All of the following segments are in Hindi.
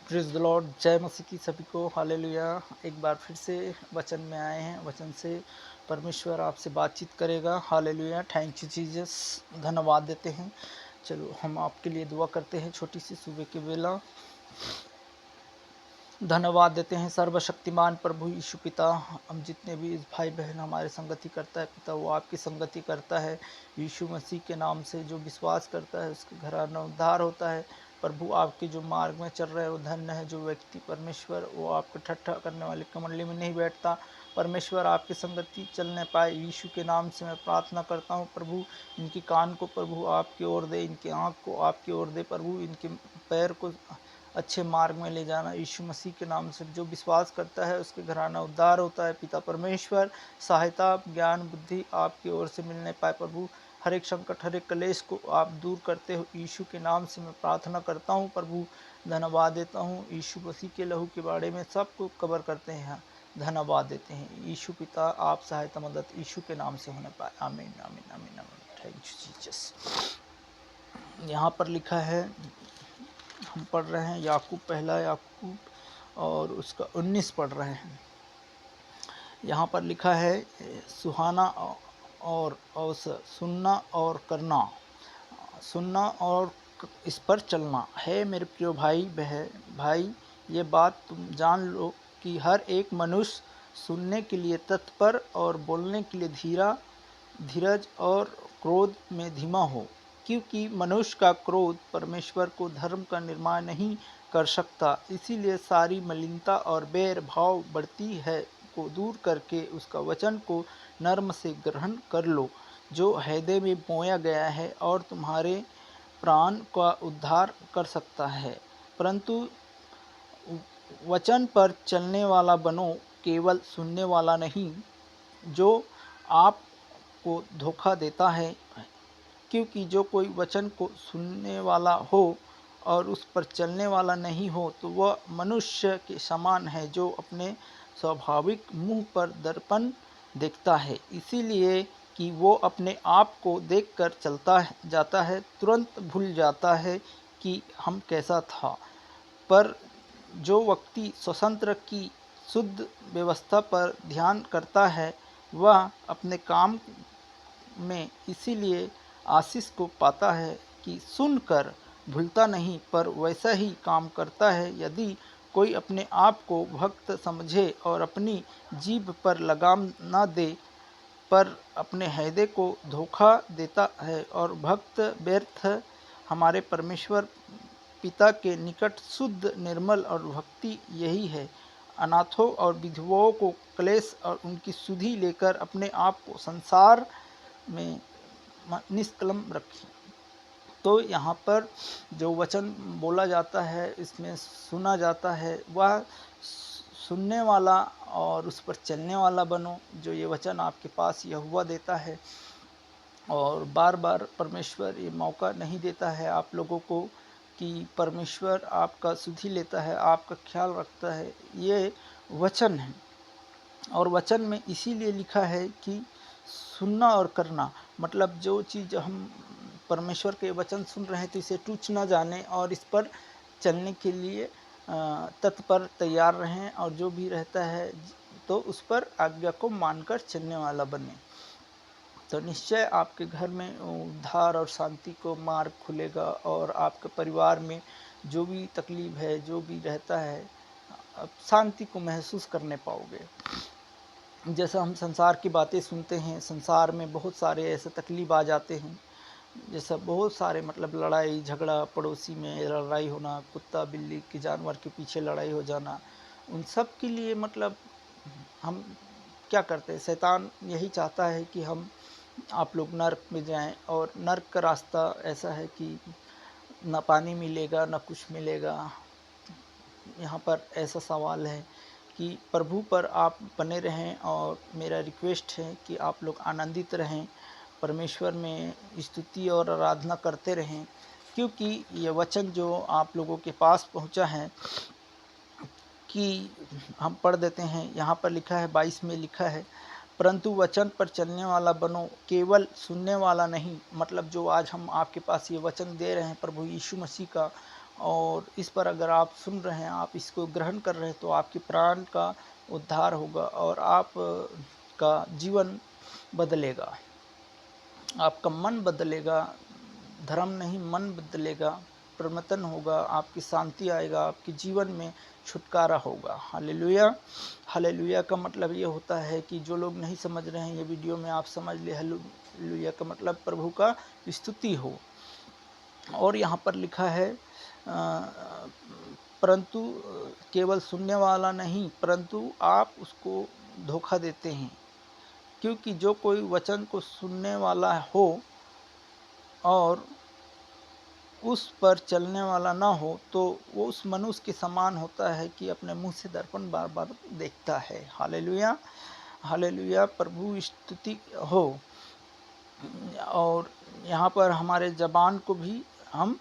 प्रेज़ द लॉर्ड, जय मसीह की सभी को, हालेलुया। एक बार फिर से वचन में आए हैं। वचन से परमेश्वर आपसे बातचीत करेगा। Hallelujah, thank you Jesus. धन्यवाद देते हैं। चलो हम आपके लिए दुआ करते हैं छोटी सी सुबह की बेला। धन्यवाद देते हैं सर्वशक्तिमान प्रभु यीशु पिता। हम जितने भी इस भाई बहन हमारे संगति करता है पिता, वो आपकी संगति करता है। यीशु मसीह के नाम से जो विश्वास करता है उसके घराना उद्धार होता है। प्रभु आपके जो मार्ग में चल रहे हैं वो धन्य है। जो व्यक्ति परमेश्वर वो आपके ठट्ठा करने वाली कमंडली में नहीं बैठता, परमेश्वर आपकी संगति चलने पाए, यीशु के नाम से मैं प्रार्थना करता हूँ। प्रभु इनकी कान को प्रभु आपकी ओर दे, इनकी आँख को आपकी ओर दे, प्रभु इनके पैर को अच्छे मार्ग में ले जाना। यीशु मसीह के नाम से जो विश्वास करता है उसके घराना उद्धार होता है। पिता परमेश्वर सहायता, ज्ञान, बुद्धि आपकी ओर से मिलने पाए। प्रभु हर एक संकट, हर एक क्लेश को आप दूर करते हो। यीशु के नाम से मैं प्रार्थना करता हूँ। प्रभु धन्यवाद देता हूँ। यीशु मसीह के लहू के बारे में सबको कवर करते हैं। धन्यवाद देते हैं यीशु पिता, आप सहायता मदद यीशु के नाम से होने पाए। आमीन आमीन आमीन आमीन। Thank you Jesus. यहाँ पर लिखा है, हम पढ़ रहे हैं याकूब, पहला याकूब और उसका 19 पढ़ रहे हैं। यहाँ पर लिखा है सुहाना और अवसर, सुनना और करना, सुनना और इस पर चलना है। मेरे प्रिय भाई, ये बात तुम जान लो कि हर एक मनुष्य सुनने के लिए तत्पर और बोलने के लिए धीरज और क्रोध में धीमा हो, क्योंकि मनुष्य का क्रोध परमेश्वर को धर्म का निर्माण नहीं कर सकता। इसीलिए सारी मलिनता और बैर भाव बढ़ती है को दूर करके उसका वचन को नर्म से ग्रहण कर लो, जो हृदय में बोया गया है और तुम्हारे प्राण का उद्धार कर सकता है। परंतु वचन पर चलने वाला बनो, केवल सुनने वाला नहीं, जो आप को धोखा देता है। क्योंकि जो कोई वचन को सुनने वाला हो और उस पर चलने वाला नहीं हो तो वह मनुष्य के समान है जो अपने स्वाभाविक मुंह पर दर्पण देखता है, इसीलिए कि वो अपने आप को देखकर जाता है, तुरंत भूल जाता है कि हम कैसा था। पर जो व्यक्ति स्वतंत्र की शुद्ध व्यवस्था पर ध्यान करता है वह अपने काम में इसीलिए आशीष को पाता है कि सुनकर भूलता नहीं पर वैसा ही काम करता है। यदि कोई अपने आप को भक्त समझे और अपनी जीभ पर लगाम न दे पर अपने हृदय को धोखा देता है, और भक्त व्यर्थ हमारे परमेश्वर पिता के निकट शुद्ध, निर्मल और भक्ति यही है। अनाथों और विधवाओं को क्लेश और उनकी सुधि लेकर अपने आप को संसार में निष्कलम रखें। तो यहाँ पर जो वचन बोला जाता है, इसमें सुना जाता है, वह सुनने वाला और उस पर चलने वाला बनो। जो ये वचन आपके पास यहोवा देता है, और बार बार परमेश्वर ये मौका नहीं देता है आप लोगों को कि परमेश्वर आपका सुधि लेता है, आपका ख्याल रखता है। ये वचन है, और वचन में इसीलिए लिखा है कि सुनना और करना, मतलब जो चीज़ हम परमेश्वर के वचन सुन रहे हैं तो इसे टूच ना जाने और इस पर चलने के लिए तत्पर तैयार रहें, और जो भी रहता है तो उस पर आज्ञा को मानकर चलने वाला बने। तो निश्चय आपके घर में उद्धार और शांति को मार्ग खुलेगा, और आपके परिवार में जो भी तकलीफ है, जो भी रहता है, आप शांति को महसूस करने पाओगे। जैसा हम संसार की बातें सुनते हैं, संसार में बहुत सारे ऐसे तकलीफ आ जाते हैं, जैसा बहुत सारे मतलब लड़ाई झगड़ा, पड़ोसी में लड़ाई होना, कुत्ता बिल्ली के जानवर के पीछे लड़ाई हो जाना, उन सब के लिए मतलब हम क्या करते हैं, शैतान यही चाहता है कि आप लोग नर्क में जाएं, और नर्क का रास्ता ऐसा है कि न पानी मिलेगा न कुछ मिलेगा। यहाँ पर ऐसा सवाल है कि प्रभु पर आप बने रहें, और मेरा रिक्वेस्ट है कि आप लोग आनंदित रहें, परमेश्वर में स्तुति और आराधना करते रहें, क्योंकि ये वचन जो आप लोगों के पास पहुँचा है कि हम पढ़ देते हैं। यहाँ पर लिखा है 22 में लिखा है, परंतु वचन पर चलने वाला बनो, केवल सुनने वाला नहीं। मतलब जो आज हम आपके पास ये वचन दे रहे हैं प्रभु यीशु मसीह का, और इस पर अगर आप सुन रहे हैं, आप इसको ग्रहण कर रहे हैं, तो आपके प्राण का उद्धार होगा और आप का जीवन बदलेगा, आपका मन बदलेगा, धर्म नहीं मन बदलेगा, परिवर्तन होगा, आपकी शांति आएगा, आपके जीवन में छुटकारा होगा। हालेलुया। हालेलुया का मतलब ये होता है कि जो लोग नहीं समझ रहे हैं ये वीडियो में, आप समझ ले। हालेलुया का मतलब प्रभु का स्तुति हो। और यहाँ पर लिखा है परंतु केवल सुनने वाला नहीं, परंतु आप उसको धोखा देते हैं, क्योंकि जो कोई वचन को सुनने वाला हो और उस पर चलने वाला ना हो, तो वो उस मनुष्य के समान होता है कि अपने मुंह से दर्पण बार बार देखता है। हालेलुया। हालेलुया। प्रभु स्तुति हो। और यहाँ पर हमारे ज़बान को भी हम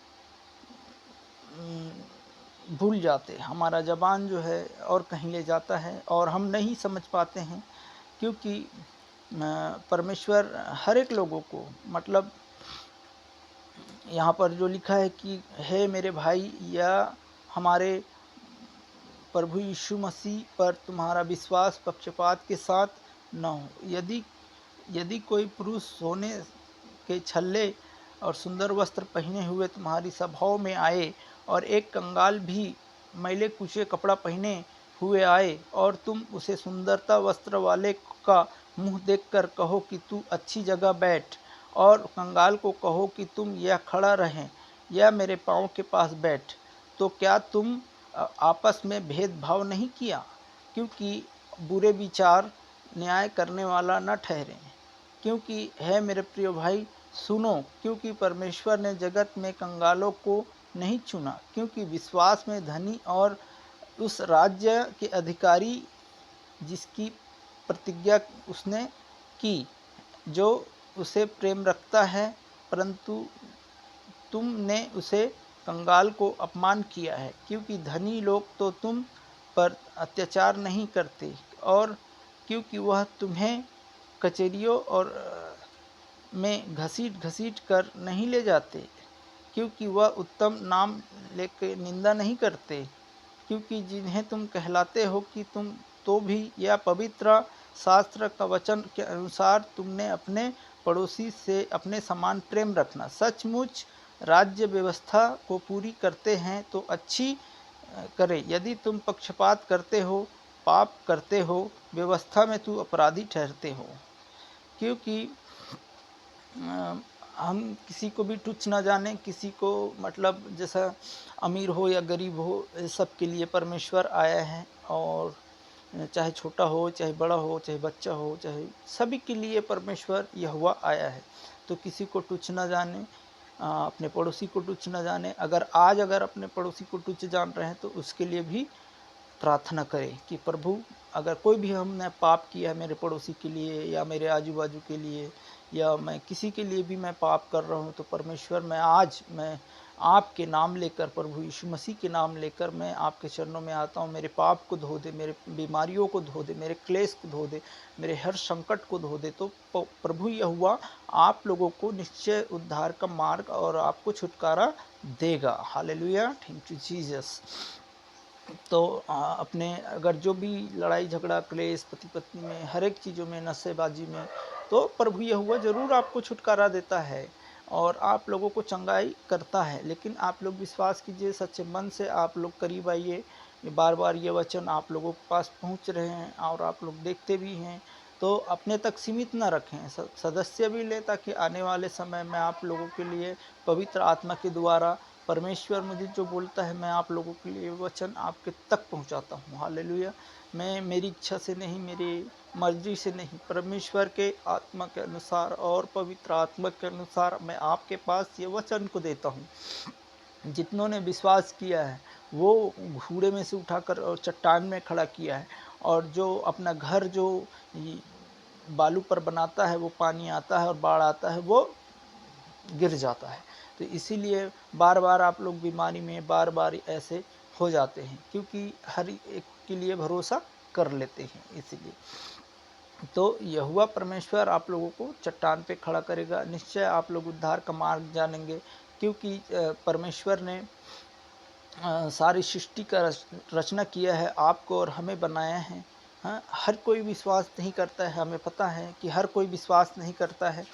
भूल जाते, हमारा ज़बान जो है और कहीं ले जाता है और हम नहीं समझ पाते हैं, क्योंकि परमेश्वर हर एक लोगों को, मतलब यहाँ पर जो लिखा है कि हे मेरे भाई, या हमारे प्रभु यीशु मसीह पर तुम्हारा विश्वास पक्षपात के साथ न हो। यदि कोई पुरुष सोने के छल्ले और सुंदर वस्त्र पहने हुए तुम्हारी सभाओं में आए और एक कंगाल भी मैले कुचे कपड़ा पहने हुए आए और तुम उसे सुंदरता वस्त्र वाले का मुंह देखकर कहो कि तू अच्छी जगह बैठ, और कंगाल को कहो कि तुम यह खड़ा रहें या मेरे पाँव के पास बैठ, तो क्या तुम आपस में भेदभाव नहीं किया? क्योंकि बुरे विचार न्याय करने वाला न ठहरे। क्योंकि है मेरे प्रिय भाई, सुनो, क्योंकि परमेश्वर ने जगत में कंगालों को नहीं चुना, क्योंकि विश्वास में धनी और उस राज्य के अधिकारी जिसकी प्रतिज्ञा उसने की, जो उसे प्रेम रखता है, परंतु तुमने उसे कंगाल को अपमान किया है। क्योंकि धनी लोग तो तुम पर अत्याचार नहीं करते, और क्योंकि वह तुम्हें कचहरियों और में घसीट घसीट कर नहीं ले जाते, क्योंकि वह उत्तम नाम लेके निंदा नहीं करते, क्योंकि जिन्हें तुम कहलाते हो कि तुम तो भी यह पवित्र शास्त्र का वचन के अनुसार तुमने अपने पड़ोसी से अपने समान प्रेम रखना सचमुच राज्य व्यवस्था को पूरी करते हैं, तो अच्छी करे। यदि तुम पक्षपात करते हो, पाप करते हो, व्यवस्था में तू अपराधी ठहरते हो। क्योंकि हम किसी को भी तुच्छ न जाने, किसी को, मतलब जैसा अमीर हो या गरीब हो, सबके लिए परमेश्वर आया है। और चाहे छोटा हो, चाहे बड़ा हो, चाहे बच्चा हो, चाहे सभी के लिए परमेश्वर यहोवा आया है। तो किसी को तुच्छ न जाने, अपने पड़ोसी को तुच्छ न जाने। अगर अपने पड़ोसी को तुच्छ जान रहे हैं, तो उसके लिए भी प्रार्थना करें कि प्रभु, अगर कोई भी हमने पाप किया है मेरे पड़ोसी के लिए या मेरे आजू बाजू के लिए, या मैं किसी के लिए भी मैं पाप कर रहा हूँ, तो परमेश्वर, मैं आपके नाम लेकर, प्रभु यीशु मसीह के नाम लेकर मैं आपके चरणों में आता हूँ। मेरे पाप को धो दे, मेरे बीमारियों को धो दे, मेरे क्लेश को धो दे, मेरे हर संकट को धो दे। तो प्रभु यहोवा आप लोगों को निश्चय उद्धार का मार्ग और आपको छुटकारा देगा। हालेलुया। Thank you Jesus. तो अपने अगर जो भी लड़ाई झगड़ा क्लेश पति पत्नी में, हर एक चीज़ों में, नशेबाजी में, तो प्रभु यहोवा ज़रूर आपको छुटकारा देता है और आप लोगों को चंगाई करता है। लेकिन आप लोग विश्वास कीजिए, सच्चे मन से आप लोग करीब आइए। बार बार ये वचन आप लोगों के पास पहुंच रहे हैं और आप लोग देखते भी हैं, तो अपने तक सीमित न रखें, सदस्य भी लें, ताकि आने वाले समय में आप लोगों के लिए पवित्र आत्मा के द्वारा परमेश्वर मुझे जो बोलता है, मैं आप लोगों के लिए वचन आपके तक पहुंचाता हूं। हालेलुया। मैं मेरी इच्छा से नहीं, मेरी मर्जी से नहीं, परमेश्वर के आत्मा के अनुसार और पवित्र आत्मा के अनुसार मैं आपके पास ये वचन को देता हूं। जितनों ने विश्वास किया है, वो घूड़े में से उठाकर और चट्टान में खड़ा किया है, और जो अपना घर जो बालू पर बनाता है, वो पानी आता है और बाढ़ आता है, वो गिर जाता है। तो इसीलिए बार बार आप लोग बीमारी में बार बार ऐसे हो जाते हैं, क्योंकि हर एक के लिए भरोसा कर लेते हैं। इसीलिए तो यहोवा परमेश्वर आप लोगों को चट्टान पे खड़ा करेगा, निश्चय आप लोग उद्धार का मार्ग जानेंगे। क्योंकि परमेश्वर ने सारी सृष्टि का रचना किया है, आपको और हमें बनाया है। हाँ, हर कोई विश्वास नहीं करता है, हमें पता है कि हर कोई विश्वास नहीं करता है,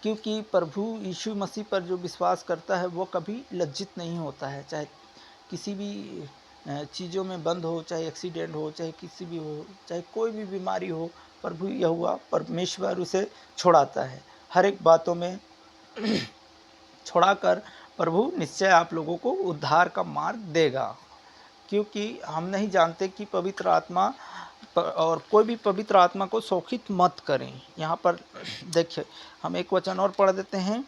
क्योंकि प्रभु यीशु मसीह पर जो विश्वास करता है वो कभी लज्जित नहीं होता है। चाहे किसी भी चीज़ों में बंद हो, चाहे एक्सीडेंट हो, चाहे किसी भी हो, चाहे कोई भी बीमारी हो, प्रभु यहोवा परमेश्वर उसे छुड़ाता है। हर एक बातों में छुड़ाकर प्रभु निश्चय आप लोगों को उद्धार का मार्ग देगा, क्योंकि हम नहीं जानते कि पवित्र आत्मा और कोई भी पवित्र आत्मा को शोषित मत करें। यहाँ पर देखिए, हम एक वचन और पढ़ देते हैं।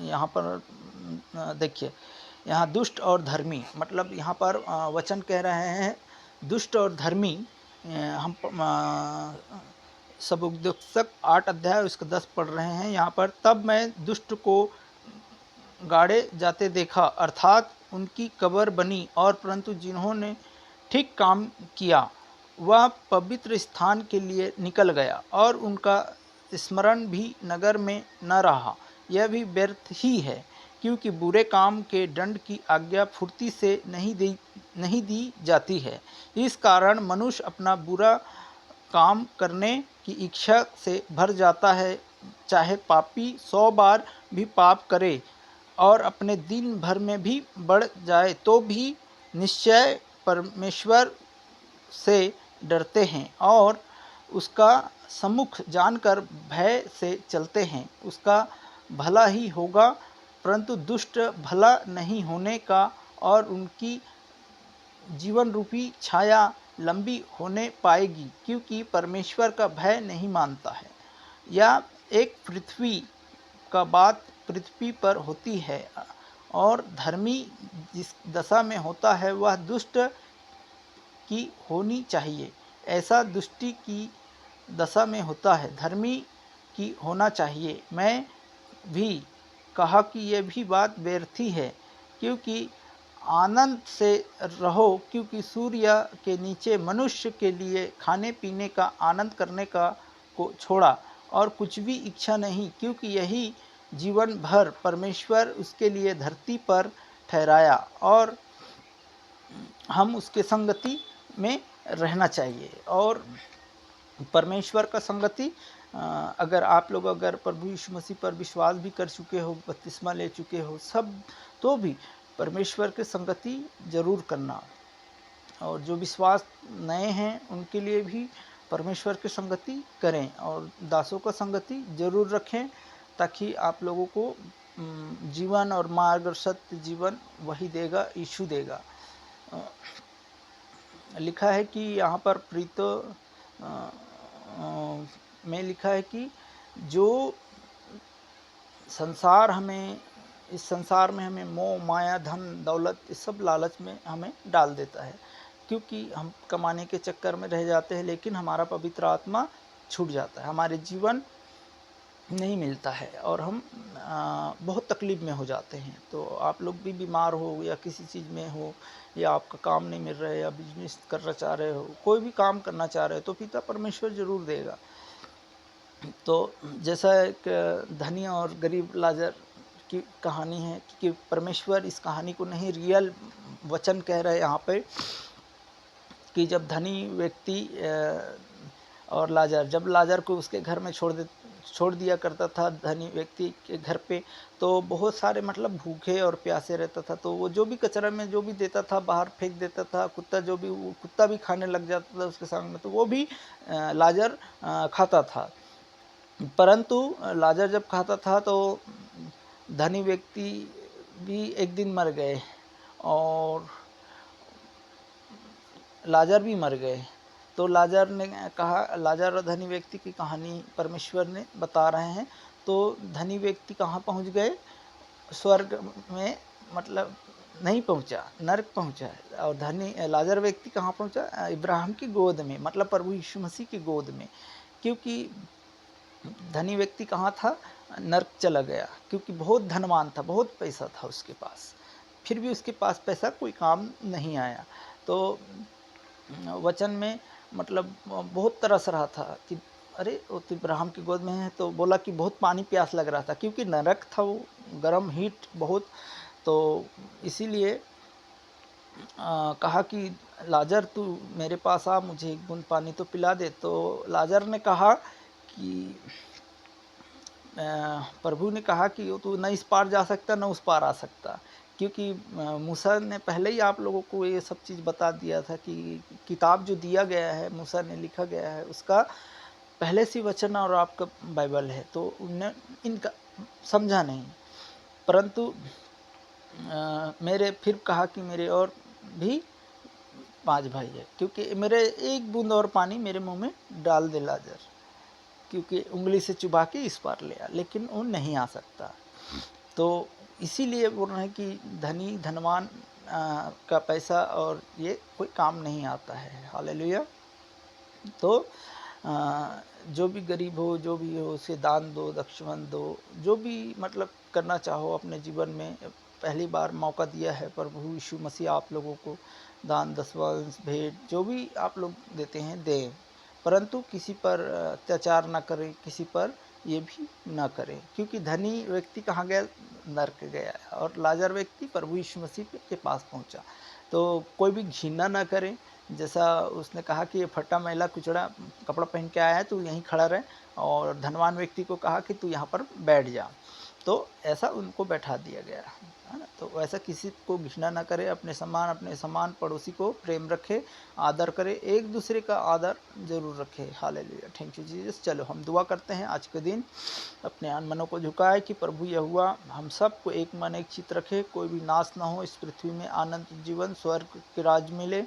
यहाँ पर देखिए, यहाँ दुष्ट और धर्मी, मतलब यहाँ पर वचन कह रहे हैं दुष्ट और धर्मी। हम सबोपदेशक 8 अध्याय उसका 10 पढ़ रहे हैं। यहाँ पर तब मैं दुष्ट को गाड़े जाते देखा, अर्थात उनकी कब्र बनी, और परंतु जिन्होंने ठीक काम किया वह पवित्र स्थान के लिए निकल गया, और उनका स्मरण भी नगर में न रहा। यह भी व्यर्थ ही है, क्योंकि बुरे काम के दंड की आज्ञा फुर्ती से नहीं दी जाती है। इस कारण मनुष्य अपना बुरा काम करने की इच्छा से भर जाता है। चाहे पापी 100 बार भी पाप करे और अपने दिन भर में भी बढ़ जाए, तो भी निश्चय परमेश्वर से डरते हैं और उसका सम्मुख जानकर भय से चलते हैं। उसका भला ही होगा, परंतु दुष्ट भला नहीं होने का, और उनकी जीवन रूपी छाया लंबी होने पाएगी, क्योंकि परमेश्वर का भय नहीं मानता है। या एक पृथ्वी का बात पृथ्वी पर होती है, और धर्मी जिस दशा में होता है वह दुष्ट की होनी चाहिए, ऐसा दुष्टि की दशा में होता है धर्मी की होना चाहिए। मैं भी कहा कि यह भी बात व्यर्थी है, क्योंकि आनंद से रहो, क्योंकि सूर्य के नीचे मनुष्य के लिए खाने पीने का आनंद करने का को छोड़ा और कुछ भी इच्छा नहीं, क्योंकि यही जीवन भर परमेश्वर उसके लिए धरती पर ठहराया, और हम उसके संगति में रहना चाहिए। और परमेश्वर का संगति, अगर आप लोग अगर प्रभु यीशु मसीह पर विश्वास भी कर चुके हो, बपतिस्मा ले चुके हो सब, तो भी परमेश्वर के संगति जरूर करना। और जो विश्वास नए हैं उनके लिए भी परमेश्वर की संगति करें, और दासों का संगति जरूर रखें, ताकि आप लोगों को जीवन और मार्ग और सत्य जीवन वही देगा, यीशु देगा। लिखा है कि यहाँ पर प्रीतो में लिखा है कि जो संसार हमें, इस संसार में हमें मोह माया धन दौलत इस सब लालच में हमें डाल देता है, क्योंकि हम कमाने के चक्कर में रह जाते हैं, लेकिन हमारा पवित्र आत्मा छूट जाता है, हमारे जीवन नहीं मिलता है, और हम बहुत तकलीफ में हो जाते हैं। तो आप लोग भी बीमार हो या किसी चीज़ में हो, या आपका काम नहीं मिल रहा है, या बिजनेस करना चाह रहे हो, कोई भी काम करना चाह रहे हो, तो पिता परमेश्वर ज़रूर देगा। तो जैसा एक धनी और गरीब लाजर की कहानी है, कि परमेश्वर इस कहानी को नहीं, रियल वचन कह रहे हैं यहाँ पे, कि जब धनी व्यक्ति और लाजर, जब लाजर को उसके घर में छोड़ दिया करता था धनी व्यक्ति के घर पे, तो बहुत सारे मतलब भूखे और प्यासे रहता था, तो वो जो भी कचरा में जो भी देता था बाहर फेंक देता था, कुत्ता जो भी, वो कुत्ता भी खाने लग जाता था उसके सामने, तो वो भी लाजर खाता था। परंतु लाजर जब खाता था तो धनी व्यक्ति भी एक दिन मर गए, और लाजर भी मर गए। तो लाजर ने कहा, लाजर और धनी व्यक्ति की कहानी परमेश्वर ने बता रहे हैं। तो धनी व्यक्ति कहाँ पहुँच गए? स्वर्ग में, मतलब नहीं पहुँचा, नरक पहुँचा। और धनी लाजर व्यक्ति कहाँ पहुँचा? इब्राहिम की गोद में, मतलब प्रभु यीशु मसीह की गोद में। क्योंकि धनी व्यक्ति कहाँ था? नरक चला गया, क्योंकि बहुत धनवान था, बहुत पैसा था उसके पास, फिर भी उसके पास पैसा कोई काम नहीं आया। तो वचन में मतलब बहुत तरस रहा था कि अरे वो तो इब्राहिम की गोद में है, तो बोला कि बहुत पानी प्यास लग रहा था, क्योंकि नरक था वो, गर्म हीट बहुत तो इसीलिए कहा कि लाजर तू मेरे पास आ, मुझे एक बूंद पानी तो पिला दे। तो लाजर ने कहा कि प्रभु ने कहा कि तू न इस पार जा सकता न उस पार आ सकता, क्योंकि मूसा ने पहले ही आप लोगों को ये सब चीज़ बता दिया था कि किताब जो दिया गया है, मूसा ने लिखा गया है, उसका पहले से वचन और आपका बाइबल है, तो उन्हें इनका समझा नहीं। परंतु मेरे फिर कहा कि मेरे और भी 5 भाई है, क्योंकि मेरे एक बूंद और पानी मेरे मुंह में डाल दे लाजर, क्योंकि उंगली से चुबा के इस पार ले आ, लेकिन वो नहीं आ सकता। तो इसीलिए बोल रहे हैं कि धनी धनवान का पैसा और ये कोई काम नहीं आता है। हालेलुया। तो जो भी गरीब हो, जो भी हो, उसे दान दो, दक्षिण दो, जो भी मतलब करना चाहो अपने जीवन में। पहली बार मौका दिया है प्रभु यीशु मसीह आप लोगों को, दान, दसवंश, भेंट जो भी आप लोग देते हैं दें, परंतु किसी पर अत्याचार ना करें, किसी पर ये भी ना करें, क्योंकि धनी व्यक्ति कहाँ गया? नर्क गया, और लाजर व्यक्ति प्रभु यीशु मसीह के पास पहुंचा। तो कोई भी घृणा ना करें। जैसा उसने कहा कि ये फटा मैला कुचड़ा कपड़ा पहन के आया है, तू यहीं खड़ा रहे, और धनवान व्यक्ति को कहा कि तू यहाँ पर बैठ जा। तो ऐसा उनको बैठा दिया गया है ना। तो वैसा किसी को घृणा ना करे, अपने समान पड़ोसी को प्रेम रखे, आदर करे, एक दूसरे का आदर जरूर रखे। Hallelujah, thank you Jesus. चलो हम दुआ करते हैं आज के दिन, अपने मनों को झुकाए कि प्रभु यहोवा हम सबको एक मन एक चित्त रखे, कोई भी नाश ना हो, इस पृथ्वी में आनंद जीवन स्वर्ग के राज मिले।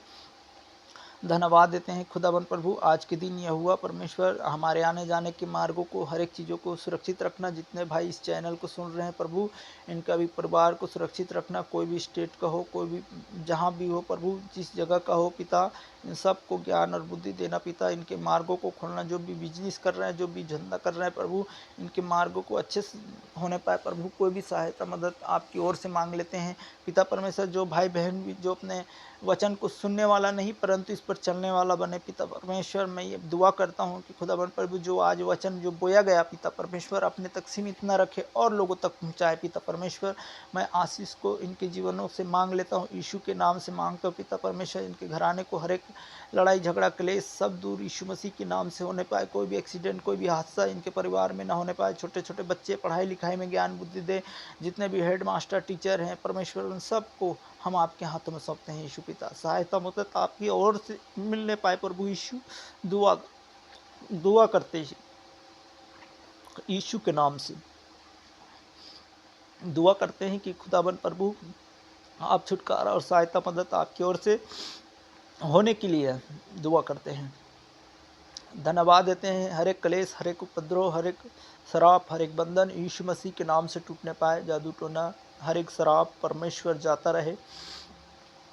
धन्यवाद देते हैं खुदावन प्रभु, आज के दिन यह हुआ परमेश्वर, हमारे आने जाने के मार्गों को, हर एक चीज़ों को सुरक्षित रखना। जितने भाई इस चैनल को सुन रहे हैं प्रभु, इनका भी परिवार को सुरक्षित रखना। कोई भी स्टेट का हो, कोई भी जहाँ भी हो प्रभु, जिस जगह का हो पिता, इन सबको ज्ञान और बुद्धि देना पिता। इनके मार्गों को खोलना, जो भी बिजनेस कर रहे हैं, जो भी धंधा कर रहे हैं प्रभु, इनके मार्गों को अच्छे से होने पाए प्रभु। कोई भी सहायता मदद आपकी ओर से मांग लेते हैं पिता परमेश्वर। जो भाई बहन भी जो अपने वचन को सुनने वाला नहीं परंतु इस पर चलने वाला बने पिता परमेश्वर, मैं ये दुआ करता हूँ कि खुदावन प्रभु जो आज वचन जो बोया गया पिता परमेश्वर अपने तक सीमित न रखे और लोगों तक पहुँचाए पिता परमेश्वर। मैं आशीष को इनके जीवनों से मांग लेता हूँ, यीशु के नाम से मांगता हूँ पिता परमेश्वर। इनके घराने को हर एक लड़ाई झगड़ा क्लेश सब दूर यीशु मसीह के नाम से होने पाए। कोई भी एक्सीडेंट, कोई भी हादसा इनके परिवार में ना होने पाए। छोटे छोटे बच्चे पढ़ाई लिखाई में ज्ञान बुद्धि दे, जितने भी हेड मास्टर टीचर हैं परमेश्वर, उन सबको हम आपके हाथों में सौंपते हैं यीशु पिता। सहायता मदद आपकी ओर से मिलने पाए प्रभु यीशु। दुआ करते यीशु के नाम से दुआ करते हैं कि खुदाबंद प्रभु आप छुटकारा और सहायता मदद आपकी ओर से होने के लिए दुआ करते हैं। धन्यवाद देते हैं, हर एक क्लेश, हर एक उपद्रव, हर एक शराब, हर एक बंधन यीशु मसीह के नाम से टूटने पाए। जादू टोना, हर एक शराब परमेश्वर जाता रहे,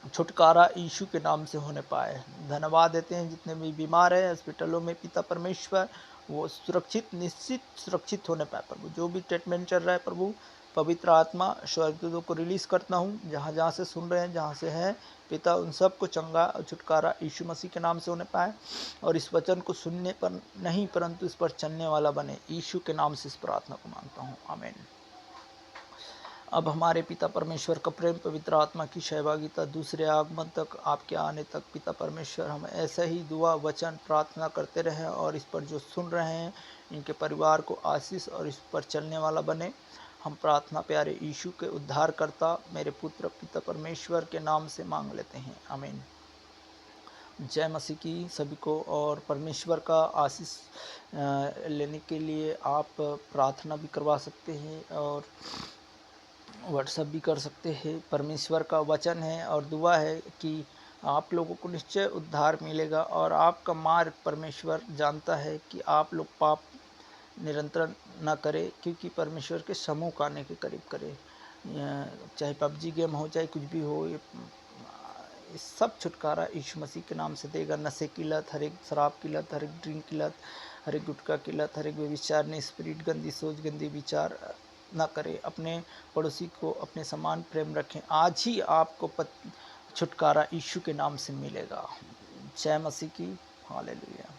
छुटकारा यीशु के नाम से होने पाए। धन्यवाद देते हैं, जितने भी बीमार हैं हॉस्पिटलों में पिता परमेश्वर, वो सुरक्षित निश्चित सुरक्षित होने पाए प्रभु। जो भी ट्रीटमेंट चल रहा है प्रभु, पवित्र आत्मा स्वर्गदूतों को रिलीज़ करता हूँ, जहाँ जहाँ से सुन रहे हैं, जहाँ से हैं पिता, उन सबको चंगा और छुटकारा यीशु मसीह के नाम से होने पाए। और इस वचन को सुनने पर नहीं परंतु इस पर चलने वाला बने, यीशु के नाम से इस प्रार्थना को मांगता हूँ, आमीन। अब हमारे पिता परमेश्वर का प्रेम, पवित्र आत्मा की सहभागिता, दूसरे आगमन तक, आपके आने तक पिता परमेश्वर हम ऐसा ही दुआ वचन प्रार्थना करते रहें, और इस पर जो सुन रहे हैं इनके परिवार को आशीष और इस पर चलने वाला बने। हम प्रार्थना प्यारे यीशु के उद्धारकर्ता मेरे पुत्र पिता परमेश्वर के नाम से मांग लेते हैं, आमीन। जय मसीह की सभी को। और परमेश्वर का आशीष लेने के लिए आप प्रार्थना भी करवा सकते हैं और व्हाट्सएप भी कर सकते हैं। परमेश्वर का वचन है और दुआ है कि आप लोगों को निश्चय उद्धार मिलेगा, और आपका मार्ग परमेश्वर जानता है कि आप लोग पाप निरंतर न करें, क्योंकि परमेश्वर के समूह का आने के करीब करें। चाहे पबजी गेम हो, चाहे कुछ भी हो, ये सब छुटकारा यीशु मसीह के नाम से देगा। नशे की लत, हर एक शराब की लत, हर एक ड्रिंक की लत, हर एक गुटखा की लत, हर एक व्यभिचार स्पिरिट, गंदी सोच, गंदी विचार ना करें। अपने पड़ोसी को अपने समान प्रेम रखें। आज ही आपको छुटकारा यीशु के नाम से मिलेगा। जय मसीह की। हालेलुया।